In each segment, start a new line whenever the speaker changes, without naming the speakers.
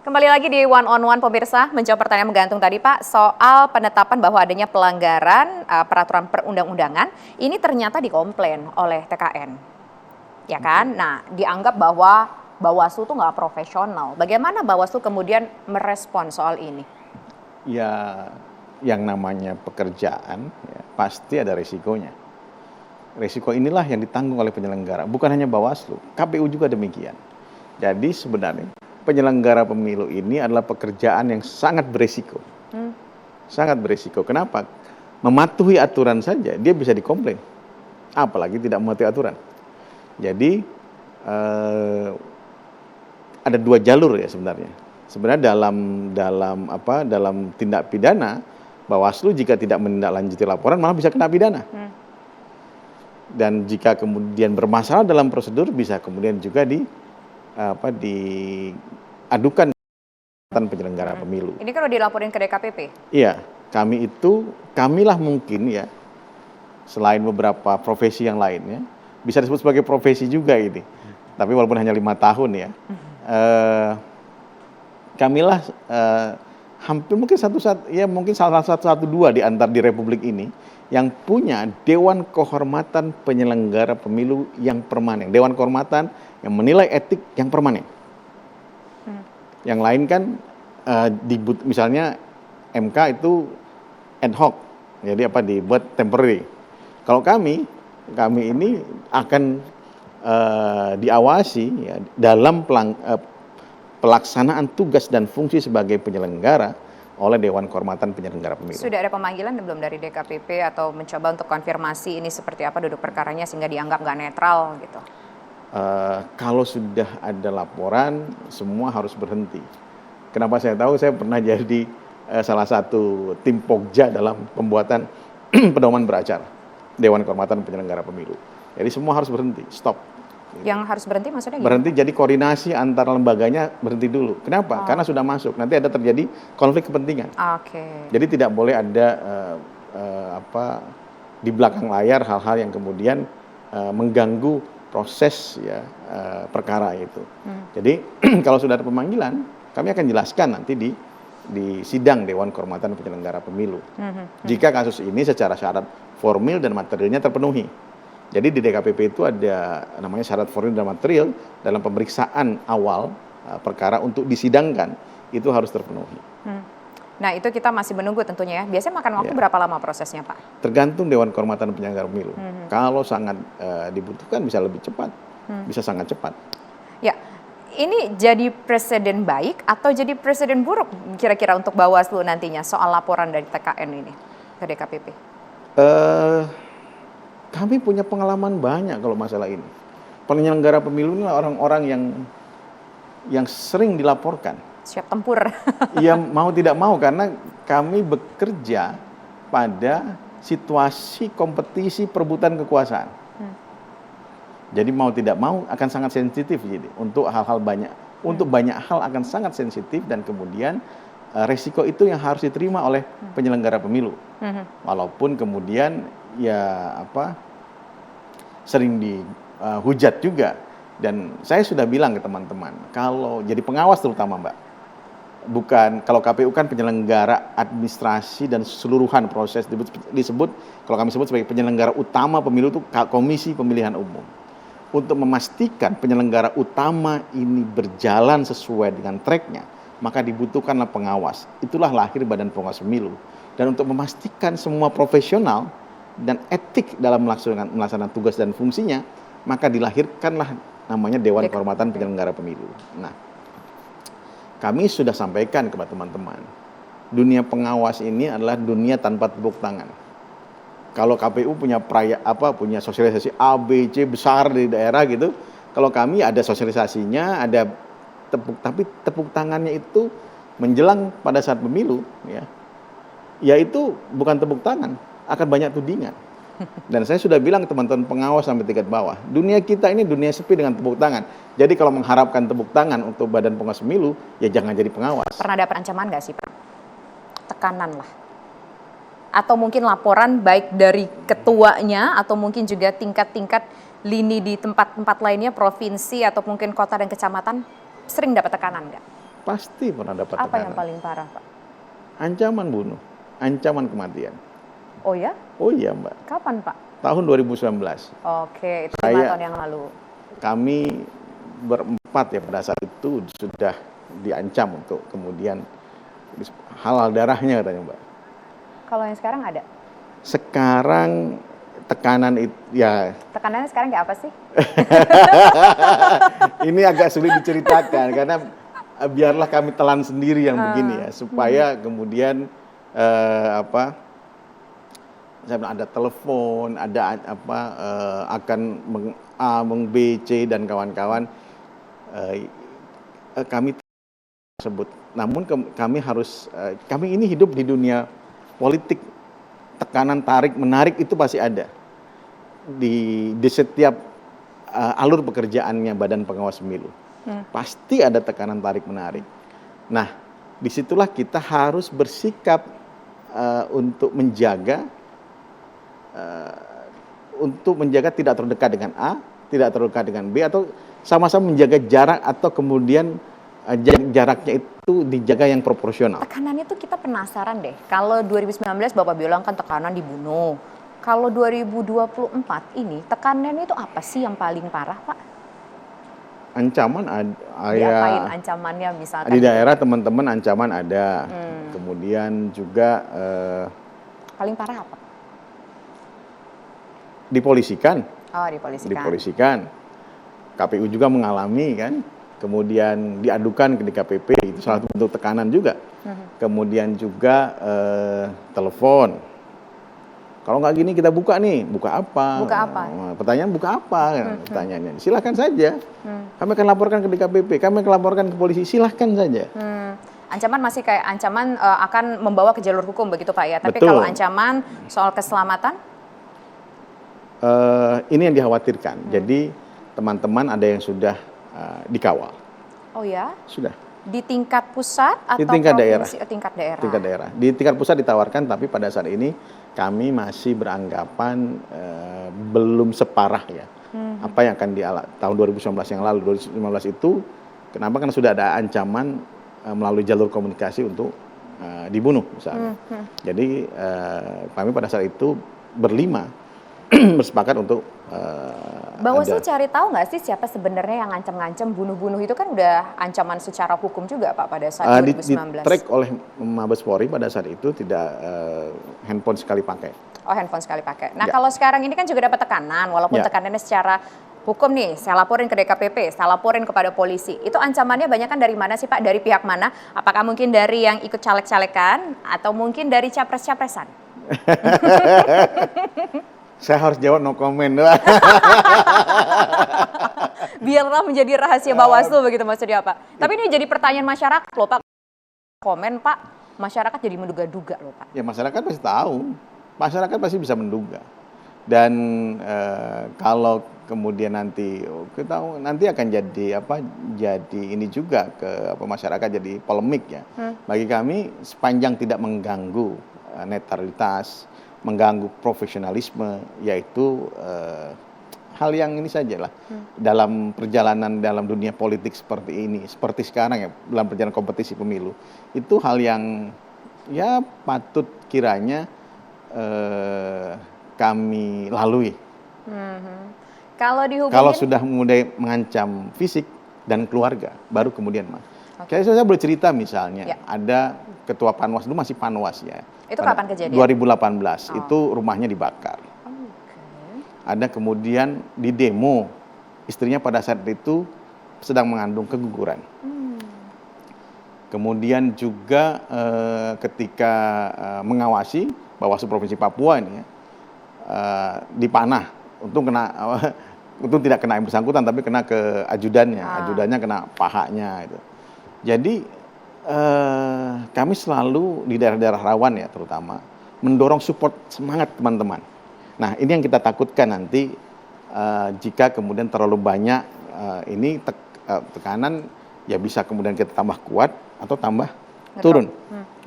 Kembali lagi di One on One pemirsa, menjawab pertanyaan menggantung tadi Pak, soal penetapan bahwa adanya pelanggaran peraturan perundang-undangan, ini ternyata dikomplain oleh TKN, ya kan? Nah, dianggap bahwa Bawaslu itu nggak profesional. Bagaimana Bawaslu kemudian merespon soal ini?
Ya, yang namanya pekerjaan ya, pasti ada risikonya. Risiko inilah yang ditanggung oleh penyelenggara, bukan hanya Bawaslu, KPU juga demikian. Jadi sebenarnya penyelenggara pemilu ini adalah pekerjaan yang sangat berisiko. Sangat berisiko. Kenapa? Mematuhi aturan saja dia bisa dikomplain. Apalagi tidak mematuhi aturan. Jadi ada dua jalur ya sebenarnya. Sebenarnya dalam tindak pidana Bawaslu jika tidak menindaklanjuti laporan malah bisa kena pidana. Dan jika kemudian bermasalah dalam prosedur bisa kemudian juga diadukan penyelenggara pemilu.
Ini kan udah dilaporin ke DKPP?
Iya, kamilah mungkin ya, selain beberapa profesi yang lainnya, bisa disebut sebagai profesi juga ini. Tapi walaupun hanya 5 tahun ya, kamilah hampir mungkin mungkin salah satu dua di antar di Republik ini yang punya Dewan Kehormatan Penyelenggara Pemilu yang permanen, Dewan Kehormatan yang menilai etik yang permanen. Yang lain kan misalnya MK itu ad hoc, jadi dibuat temporary. Kalau kami ini akan diawasi ya, dalam pelaksanaan tugas dan fungsi sebagai penyelenggara oleh Dewan Kehormatan Penyelenggara Pemilu.
Sudah ada pemanggilan belum dari DKPP atau mencoba untuk konfirmasi ini seperti apa duduk perkaranya sehingga dianggap nggak netral gitu?
Kalau sudah ada laporan, semua harus berhenti. Kenapa saya tahu? Saya pernah jadi salah satu tim Pokja dalam pembuatan pedoman beracara Dewan Kehormatan Penyelenggara Pemilu. Jadi semua harus berhenti, stop.
Yang harus berhenti maksudnya gimana?
Berhenti, jadi koordinasi antara lembaganya berhenti dulu. Kenapa? Karena sudah masuk, nanti ada terjadi konflik kepentingan. Jadi tidak boleh ada di belakang layar hal-hal yang kemudian mengganggu proses ya perkara itu. Jadi kalau sudah ada pemanggilan, kami akan jelaskan nanti di sidang Dewan Kehormatan Penyelenggara Pemilu. Jika kasus ini secara syarat formil dan materialnya terpenuhi. Jadi di DKPP itu ada namanya syarat formil dan material dalam pemeriksaan awal perkara untuk disidangkan itu harus terpenuhi.
Nah itu kita masih menunggu tentunya ya. Biasanya makan waktu berapa lama prosesnya Pak?
Tergantung Dewan Kehormatan Penyelenggara Pemilu. Kalau sangat dibutuhkan bisa lebih cepat, bisa sangat cepat.
Ya, ini jadi presiden baik atau jadi presiden buruk kira-kira untuk Bawaslu nantinya soal laporan dari TKN ini ke DKPP?
Kami punya pengalaman banyak kalau masalah ini. Penyelenggara pemilu ini orang-orang yang sering dilaporkan.
Siap tempur.
Iya, mau tidak mau karena kami bekerja pada situasi kompetisi perebutan kekuasaan. Jadi mau tidak mau akan sangat sensitif jadi untuk hal-hal banyak. Untuk banyak hal akan sangat sensitif dan kemudian resiko itu yang harus diterima oleh penyelenggara pemilu. Walaupun kemudian sering dihujat juga. Dan saya sudah bilang ke teman-teman, kalau jadi pengawas terutama Mbak, kalau KPU kan penyelenggara administrasi dan keseluruhan proses disebut, kalau kami sebut sebagai penyelenggara utama pemilu itu Komisi Pemilihan Umum. Untuk memastikan penyelenggara utama ini berjalan sesuai dengan tracknya, maka dibutuhkanlah pengawas. Itulah lahir Badan Pengawas Pemilu. Dan untuk memastikan semua profesional dan etik dalam melaksanakan tugas dan fungsinya, maka dilahirkanlah namanya Dewan Kehormatan Penyelenggara Pemilu. Nah, kami sudah sampaikan kepada teman-teman, dunia pengawas ini adalah dunia tanpa tepuk tangan. Kalau KPU punya punya sosialisasi A, B, C besar di daerah gitu, kalau kami ada sosialisasinya, ada tapi tepuk tangannya itu menjelang pada saat pemilu, ya itu bukan tepuk tangan, akan banyak tudingan. Dan saya sudah bilang ke teman-teman pengawas sampai tingkat bawah, dunia kita ini dunia sepi dengan tepuk tangan. Jadi kalau mengharapkan tepuk tangan untuk Badan Pengawas Pemilu, ya jangan jadi pengawas.
Pernah dapat ancaman nggak sih Pak? Tekanan lah. Atau mungkin laporan baik dari ketuanya atau mungkin juga tingkat-tingkat lini di tempat-tempat lainnya, provinsi atau mungkin kota dan kecamatan, sering dapat tekanan nggak?
Pasti pernah dapat
Apa
tekanan.
yang paling parah, Pak?
Ancaman bunuh, ancaman kematian.
Oh ya?
Oh iya Mbak,
Kapan, Pak?
tahun 2019.
Oke, itu 5
Saya-
tahun yang lalu.
Kami berempat ya pada saat itu sudah diancam untuk kemudian halal darahnya katanya Mbak.
Kalau yang sekarang ada?
Sekarang tekanan itu ya
Tekanannya sekarang kayak apa sih?
ini agak sulit diceritakan karena biarlah kami telan sendiri yang begini ya supaya kemudian apa saya bilang ada telepon, ada apa akan meng A, meng B, C dan kawan-kawan kami tersebut. Namun kami harus kami ini hidup di dunia politik, tekanan tarik menarik itu pasti ada di setiap alur pekerjaannya Badan Pengawas Pemilu. Pasti ada tekanan tarik menarik. Nah, disitulah kita harus bersikap untuk menjaga tidak terdekat dengan A, tidak terdekat dengan B, atau sama-sama menjaga jarak atau kemudian jaraknya itu dijaga yang proporsional.
Tekanannya tuh kita penasaran deh. Kalau 2019 Bapak bilang kan tekanan dibunuh. Kalau 2024 ini tekanannya itu apa sih yang paling parah, Pak?
Ancaman
Diapain ancamannya misalkan?
di daerah teman-teman ancaman ada. Kemudian juga
Paling parah apa?
dipolisikan.
Oh, dipolisikan.
Dipolisikan. KPU juga mengalami kan. Kemudian diadukan ke DKPP, itu salah satu bentuk tekanan juga. Kemudian juga telepon. Kalau nggak gini kita buka nih, buka apa?
Buka apa?
Pertanyaan buka apa? Pertanyaannya. Silahkan saja. Kami akan laporkan ke DKPP, kami akan laporkan ke polisi, silahkan saja.
Ancaman masih kayak ancaman akan membawa ke jalur hukum begitu Pak ya. Tapi
Betul.
kalau ancaman soal keselamatan?
Ini yang dikhawatirkan. Jadi teman-teman ada yang sudah dikawal.
Oh ya?
Sudah.
Di tingkat pusat atau
Di tingkat daerah.
Tingkat daerah.
Tingkat daerah. Di tingkat pusat ditawarkan, tapi pada saat ini kami masih beranggapan belum separah ya. Apa yang akan tahun 2019 yang lalu. 2019 itu kenapa? Karena sudah ada ancaman melalui jalur komunikasi untuk dibunuh misalnya. Jadi kami pada saat itu berlima bersepakat untuk
Bawaslu cari tahu nggak sih siapa sebenarnya yang ngancam-ngancam bunuh-bunuh itu kan udah ancaman secara hukum juga Pak pada saat 2019.
Di-track oleh Mabes Polri pada saat itu tidak handphone sekali pakai.
Oh, handphone sekali pakai. Nah,
Ya.
kalau sekarang ini kan juga dapat tekanan, walaupun
Ya.
tekanannya secara hukum nih, saya laporin ke DKPP, saya laporin kepada polisi. Itu ancamannya banyak kan dari mana sih Pak? Dari pihak mana? Apakah mungkin dari yang ikut caleg-calekan atau mungkin dari capres-capresan?
Saya harus jawab no comment.
Biarlah menjadi rahasia Bawaslu begitu maksudnya Pak. Tapi ini jadi pertanyaan masyarakat loh Pak. Komen Pak, masyarakat jadi menduga-duga loh Pak.
Ya masyarakat pasti tahu, masyarakat pasti bisa menduga. Dan kalau kemudian nanti kita nanti akan jadi apa? Jadi ini juga ke masyarakat jadi polemik ya. Bagi kami sepanjang tidak mengganggu netralitas, mengganggu profesionalisme, yaitu hal yang ini saja lah. Dalam perjalanan dalam dunia politik seperti ini, seperti sekarang ya, dalam perjalanan kompetisi pemilu, itu hal yang ya patut kiranya kami lalui. Kalau sudah mulai mengancam fisik dan keluarga, baru kemudian Mas. Saya boleh cerita misalnya, ada ketua Panwas, dulu masih Panwas ya.
Itu kapan kejadian?
2018, itu rumahnya dibakar. Ada kemudian di demo, istrinya pada saat itu sedang mengandung keguguran. Kemudian juga ketika mengawasi Bawaslu Provinsi Papua ini ya, dipanah, untung tidak kena yang bersangkutan, tapi kena ke ajudannya, ajudannya kena pahanya itu. Jadi kami selalu di daerah-daerah rawan ya terutama mendorong support semangat teman-teman. Nah ini yang kita takutkan nanti jika kemudian terlalu banyak ini tekanan ya bisa kemudian kita tambah kuat atau tambah turun,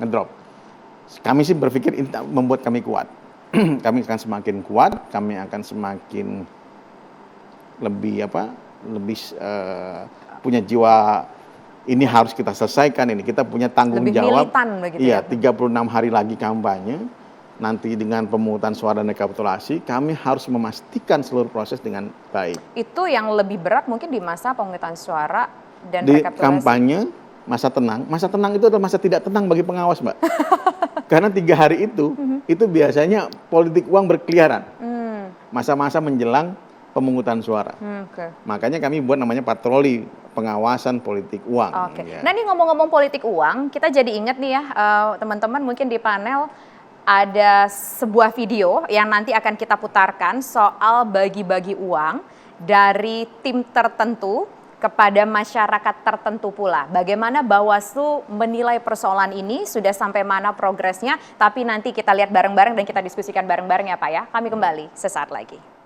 ngedrop. Kami sih berpikir ini membuat kami kuat. Kami akan semakin kuat, kami akan semakin lebih punya jiwa ini harus kita selesaikan ini. Kita punya tanggung
Lebih
jawab.
militan begitu
Iya,
ya?
36 hari lagi kampanye. Nanti dengan pemungutan suara dan rekapitulasi, kami harus memastikan seluruh proses dengan baik.
Itu yang lebih berat mungkin di masa pemungutan suara dan
Di
rekapitulasi.
kampanye, masa tenang itu adalah masa tidak tenang bagi pengawas, Mbak. Karena 3 hari itu biasanya politik uang berkeliaran. Masa-masa menjelang pemungutan suara.
Oke.
Makanya kami buat namanya patroli pengawasan politik uang.
Oke.
Ya.
Nah, ini ngomong-ngomong politik uang, kita jadi ingat nih ya, teman-teman mungkin di panel ada sebuah video yang nanti akan kita putarkan soal bagi-bagi uang dari tim tertentu kepada masyarakat tertentu pula. Bagaimana Bawaslu menilai persoalan ini, sudah sampai mana progresnya, tapi nanti kita lihat bareng-bareng dan kita diskusikan bareng-bareng ya Pak ya. Kami kembali sesaat lagi.